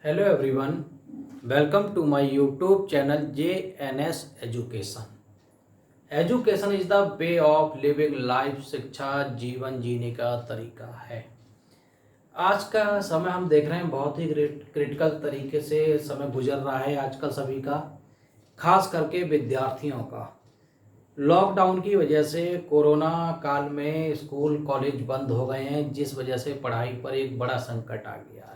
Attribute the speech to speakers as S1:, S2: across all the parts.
S1: Hello everyone, welcome to my YouTube channel JNS Education. Education is the way of living life. शिक्षा जीवन जीने का तरीका है। आज का समय हम देख रहे हैं बहुत ही क्रिटिकल तरीके से समय गुजर रहा है आजकल सभी का, खास करके विद्यार्थियों का। लॉकडाउन की वजह से कोरोना काल में स्कूल कॉलेज बंद हो गए हैं, जिस वजह से पढ़ाई पर एक बड़ा संकट आ गया है।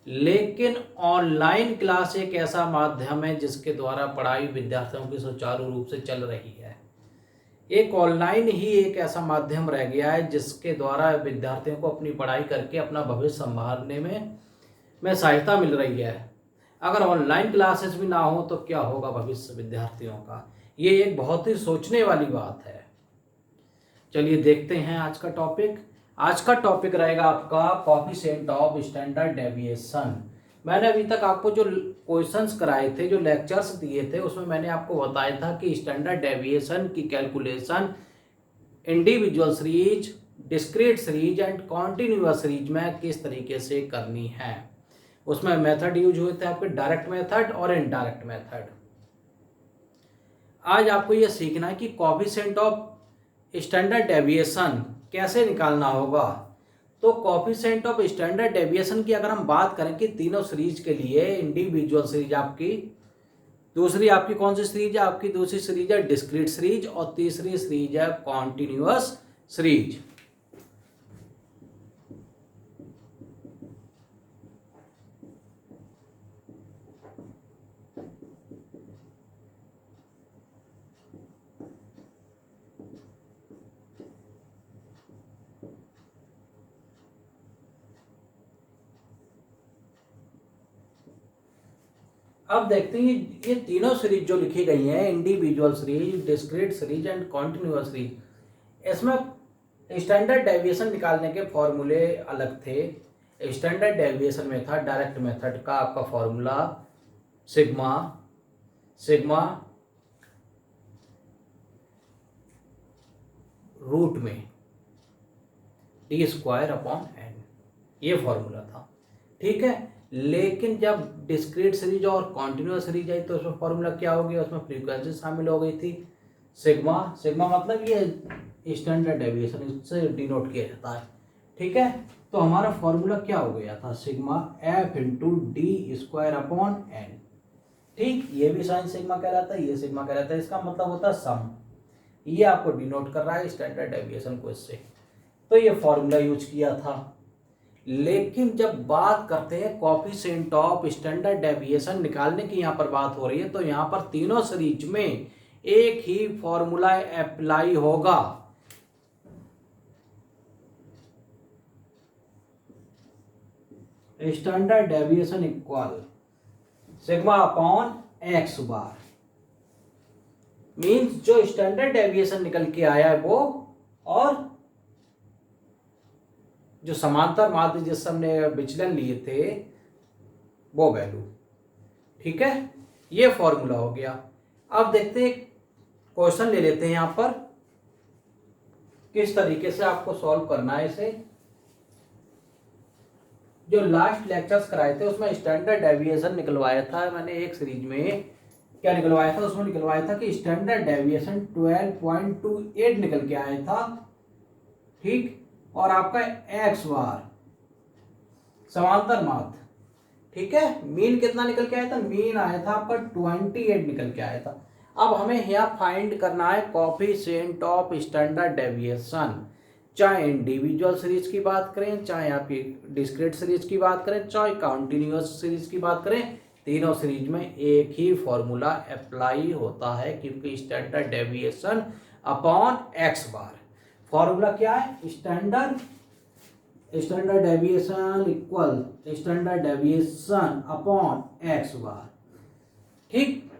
S1: लेकिन ऑनलाइन क्लास एक ऐसा माध्यम है जिसके द्वारा पढ़ाई विद्यार्थियों की सुचारू रूप से चल रही है। एक ऑनलाइन ही एक ऐसा माध्यम रह गया है जिसके द्वारा विद्यार्थियों को अपनी पढ़ाई करके अपना भविष्य संभालने में सहायता मिल रही है। अगर ऑनलाइन क्लासेस भी ना हो तो क्या होगा भविष्य विद्यार्थियों का, ये एक बहुत ही सोचने वाली बात है। चलिए देखते हैं आज का टॉपिक। आज का टॉपिक रहेगा आपका कोएफिशिएंट ऑफ स्टैंडर्ड डेविएशन। मैंने अभी तक आपको जो क्वेश्चंस कराए थे, जो लेक्चर्स दिए थे, उसमें मैंने आपको बताया था कि स्टैंडर्ड डेविएशन की calculation individual series, discrete series and continuous series में किस तरीके से करनी है। उसमें मेथड यूज हुए थे आपके डायरेक्ट मेथड और इनडायरेक्ट मेथड। आज आपको यह सीखना है कि कोएफिशिएंट ऑफ स्टैंडर्ड डेविएशन कैसे निकालना होगा। तो कोएफिशिएंट ऑफ स्टैंडर्ड डेविएशन की अगर हम बात करें कि तीनों सीरीज के लिए, इंडिविजुअल सीरीज आपकी, दूसरी आपकी कौन सी सीरीज है, आपकी दूसरी सीरीज है डिस्क्रीट सीरीज और तीसरी सीरीज है कॉन्टिन्यूअस सीरीज। अब देखते हैं ये तीनों सीरीज जो लिखी गई हैं, individual series, discrete series and continuous series, इसमें स्टैंडर्ड डेविएशन निकालने के फॉर्मूले अलग थे। स्टैंडर्ड डेविएशन में था डायरेक्ट मेथड का आपका फॉर्मूला सिग्मा सिग्मा रूट में डी स्क्वायर अपॉन एन, ये फॉर्मूला था। ठीक है, लेकिन जब डिस्क्रीट सीरीज और कॉन्टिन्यूअस सीरीज आई तो उसमें फॉर्मूला क्या हो गया, उसमें फ्रीक्वेंसी शामिल हो गई थी। सिग्मा सिग्मा मतलब ये स्टैंडर्ड डेविएशन, इससे डिनोट किया जाता है। ठीक है, तो हमारा फॉर्मूला क्या हो गया था, sigma f into d square upon n. ठीक, ये भी साइन सिग्मा कहलाता है, ये सिग्मा कहलाता है। इसका मतलब होता है सम। ये आपको डिनोट कर रहा है स्टैंडर्ड डेविएशन को इससे, तो ये फॉर्मूला यूज किया था। लेकिन जब बात करते हैं कोएफिशिएंट ऑफ स्टैंडर्ड डेविएशन निकालने की यहाँ पर बात हो रही है, तो यहाँ पर तीनों सीरीज में एक ही फॉर्मूला अप्लाई होगा। Standard deviation equal sigma upon x bar. Means जो स्टैंडर्ड डेविएशन निकल के आया है वो, और जो समांतर माध्य जिससे हमने विचलन लिए थे वो वैल्यू। ठीक है, ये फॉर्मूला हो गया। अब देखते हैं, क्वेश्चन ले लेते हैं यहां पर, किस तरीके से आपको सॉल्व करना है इसे। जो लास्ट लेक्चर्स कराए थे उसमें स्टैंडर्ड डेविएशन निकलवाया था मैंने एक सीरीज में। क्या निकलवाया था, उसमें निकलवाया था कि स्टैंडर्ड डेविएशन 12.28 निकल के आया था। ठीक, और आपका एक्स बार समांतर माध्य। ठीक है, मीन कितना निकल के आया था, मीन आया था आपका 28 निकल के आया था। अब हमें यहाँ फाइंड करना है कोएफिशिएंट ऑफ स्टैंडर्ड डेविएशन, चाहे इंडिविजुअल सीरीज की बात करें, चाहे आपकी डिस्क्रीट सीरीज की बात करें, चाहे कॉन्टिन्यूअस सीरीज की बात करें, तीनों सीरीज में एक ही फॉर्मूला अप्लाई होता है, क्योंकि standard deviation upon x bar. Formula क्या है, standard deviation equal standard deviation upon x bar. ठीक,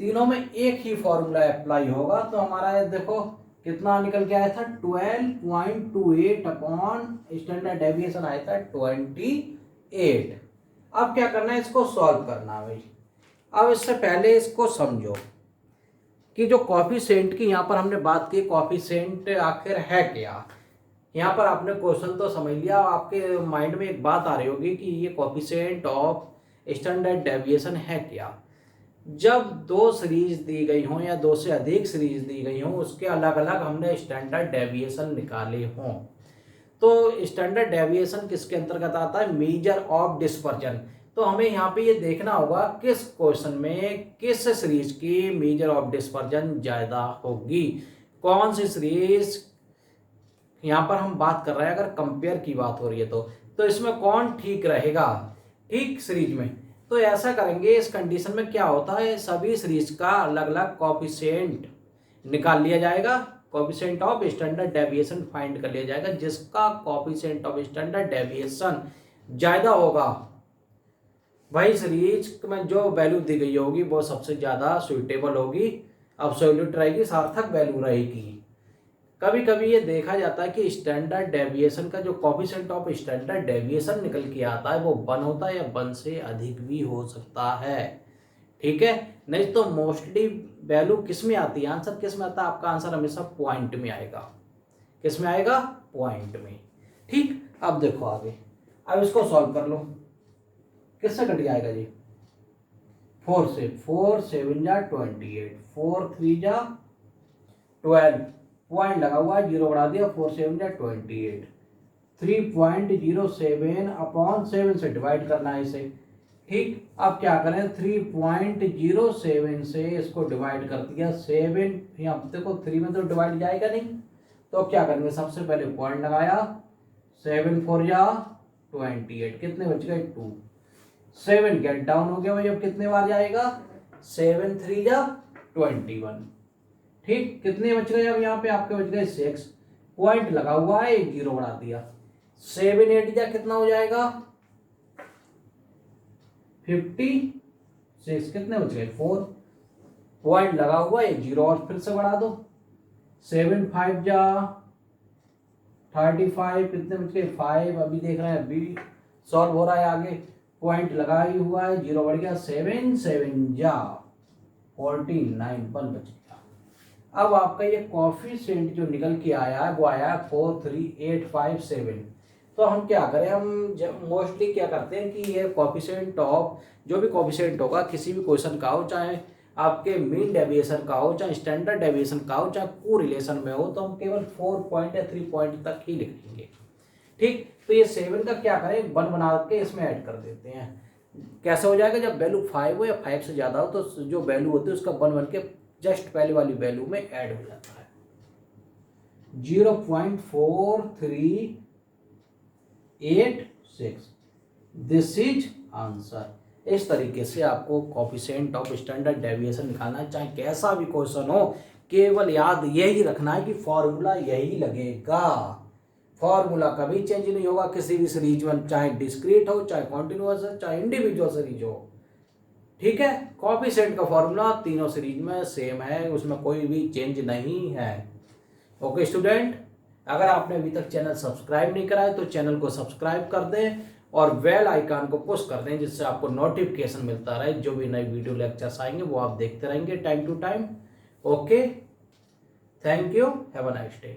S1: तीनों में एक ही फॉर्मूला अप्लाई होगा। तो हमारा देखो कितना निकल के आया था, 12.28 अपॉन स्टैंडर्ड डेविएशन आया था 28। अब क्या करना है, इसको सॉल्व करना है भाई। अब इससे पहले इसको समझो कि जो कोएफिशिएंट की यहाँ पर हमने बात की, कोएफिशिएंट आखिर है क्या। यहाँ पर आपने क्वेश्चन तो समझ लिया, आपके माइंड में एक बात आ रही होगी कि ये कोफिशिएंट ऑफ स्टैंडर्ड डेविएशन है क्या। जब दो सीरीज दी गई हों या दो से अधिक सीरीज दी गई हों, उसके अलग अलग हमने स्टैंडर्ड डेविएशन निकाले हों, तो स्टैंडर्ड डेविएशन किसके अंतर्गत आता है, मेजर ऑफ डिस्पर्जन। तो हमें यहाँ पे ये देखना होगा किस क्वेश्चन में किस सीरीज की मेजर ऑफ डिस्पर्जन ज़्यादा होगी, कौन सी सीरीज। यहाँ पर हम बात कर रहे हैं अगर कंपेयर की बात हो रही है तो इसमें कौन ठीक रहेगा, ठीक सीरीज में। तो ऐसा करेंगे, इस कंडीशन में क्या होता है, सभी सीरीज का अलग अलग कोफिशिएंट निकाल लिया जाएगा, coefficient of standard deviation find कर लिया जाएगा। जिसका कोफिशिएंट ऑफ स्टैंडर्ड डेविएशन ज़्यादा होगा, वही सीरीज में जो वैल्यू दी गई होगी वो सबसे ज़्यादा सुइटेबल होगी, अब्सोल्यूट रहेगी, सार्थक वैल्यू रहेगी। कभी कभी ये देखा जाता है कि स्टैंडर्ड डेविएशन का जो कोफिशिएंट ऑफ स्टैंडर्ड डेविएशन निकल के आता है वो 1 होता है या 1 से अधिक भी हो सकता है, ठीक है। नहीं तो मोस्टली वैल्यू किस में आती है, आंसर किस में आता है, आपका आंसर हमेशा पॉइंट में आएगा। किस में आएगा, पॉइंट में, ठीक। अब देखो आगे, अब इसको सॉल्व कर लो, किससे कट जाएगा जी, 4 से, 4 7 जा 28, 4 3 जा 12, पॉइंट लगा हुआ है, 0 बढ़ा दिया, 4 7 जा 28, 3.07 अपॉन 7 से डिवाइड करना है इसे, ठीक। अब क्या करें, 3.07 से इसको डिवाइड कर दिया, 7 यहाँ देखो 3 में तो डिवाइड जाएगा नहीं, तो क्या करेंगे, सबसे पहले पॉइंट लगाया, 7 4 जा 28, कितने बच गए 2, 7 गेट डाउन हो गया भाई, अब कितने बार जाएगा, 7 3 जा 21, ठीक। कितने बच गए अब यहाँ पे आपके बच गए 6, पॉइंट लगा हुआ है, 0 बढ़ा दिया, 7 8 जा कितना हो जाएगा 56, कितने बच गए 4, पॉइंट लगा हुआ है, 0 और फिर से बढ़ा दो, 7 5 जा 35, कितने बच गए 5, अभी देख रहे हैं अभी सॉल्व हो रहा है आगे, पॉइंट लगा ही हुआ है, 0 बढ़ गया, 7 7 जा 49, 1 बच गया। अब आपका ये कोफिशिएंट जो निकल के आया है वो आया 43857। तो हम क्या करें, हम मोस्टली क्या करते हैं कि ये कोफिशिएंट ऑफ जो भी कोफिशिएंट होगा किसी भी क्वेश्चन का हो, चाहे आपके मीन डेविएशन का हो, चाहे स्टैंडर्ड डेविएशन का हो, चाहे कोरिलेशन में हो, तो हम केवल 4 पॉइंट या 3 पॉइंट तक ही लिखेंगे, ठीक। तो ये 7 का क्या करें, 1 बना के इसमें ऐड कर देते हैं। कैसे हो जाएगा, जब वैल्यू 5 हो या 5 से ज़्यादा हो तो जो वैल्यू होती है उसका 1 बन के जस्ट पहले वाली वैल्यू में ऐड हो जाता है, 0.4386, दिस इज आंसर। इस तरीके से आपको कोफिशिएंट ऑफ स्टैंडर्ड डेविएशन निकालना है, चाहे कैसा भी क्वेश्चन हो, केवल याद यही रखना है कि फॉर्मूला यही लगेगा, फॉर्मूला कभी चेंज नहीं होगा किसी भी सीरीज में, चाहे डिस्क्रीट हो, चाहे कॉन्टिन्यूअस हो, चाहे इंडिविजुअल सीरीज हो, ठीक है। कोफिशिएंट का फॉर्मूला तीनों सीरीज में सेम है, उसमें कोई भी चेंज नहीं है। ओके स्टूडेंट, अगर आपने अभी तक चैनल सब्सक्राइब नहीं करा है तो चैनल को सब्सक्राइब कर दें और बेल आइकन को पुश कर दें, जिससे आपको नोटिफिकेशन मिलता रहे, जो भी नई वीडियो लेक्चर्स आएंगे वो आप देखते रहेंगे time to time. Okay, thank you, have a nice day.